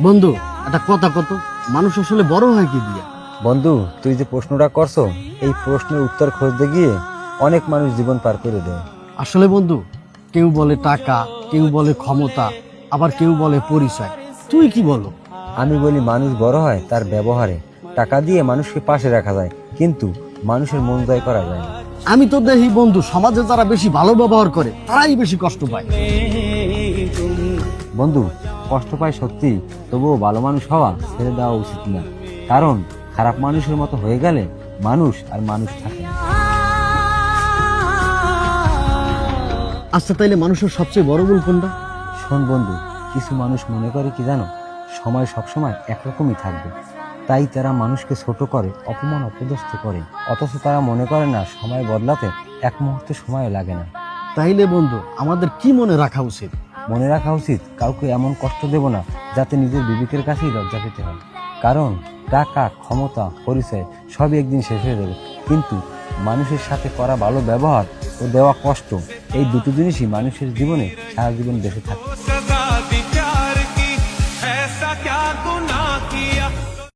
বন্ধু, একটা কথা কত, মানুষ আসলে বড় হয় কি দিয়া? বন্ধু, তুই যে প্রশ্নটা করছো, এই প্রশ্নের উত্তর খুঁজতে গিয়ে অনেক মানুষ জীবন পার করে দেয়। আসলে বন্ধু, কেউ বলে টাকা, কেউ বলে ক্ষমতা, আবার কেউ বলে পরিচয়। তুই কি বলো? আমি বলি মানুষ বড় হয় তার ব্যবহারে। টাকা দিয়ে মানুষকে পাশে রাখা যায়, কিন্তু মানুষের মন জয় করা যায় না। আমি তো দেখি বন্ধু, সমাজে যারা বেশি ভালো ব্যবহার করে তারাই বেশি কষ্ট পায়। বন্ধু, কষ্ট পায় সত্যি, তবুও ভালো মানুষ হওয়া ছেড়ে দেওয়া উচিত না। কারণ খারাপ মানুষের মতো হয়ে গেলে মানুষ আর মানুষ থাকে না। আচ্ছা, তাইলে মানুষের সবচেয়ে বড় ভুল কোনটা? শোন বন্ধু, কিছু মানুষ মনে করে কি জানো, সময় সবসময় একরকমই থাকবে, তাই তারা মানুষকে ছোট করে, অপমান অপদস্থ করে। অথচ তারা মনে করে না সময় বদলাতে এক মুহূর্তে সময় লাগে না। তাইলে বন্ধু, আমাদের কি মনে রাখা উচিত? মনে রাখা উচিত, কাউকে এমন কষ্ট দেব না যাতে নিজের বিবেকের কাছেই লজ্জা পেতে হয়। কারণ টাকা, ক্ষমতা, পরিচয় সবই একদিন শেষ হয়ে যাবে, কিন্তু মানুষের সাথে করা ভালো ব্যবহার ও দেওয়া কষ্ট, এই দুটো জিনিসই মানুষের জীবনে সারা জীবন বেঁচে থাকে।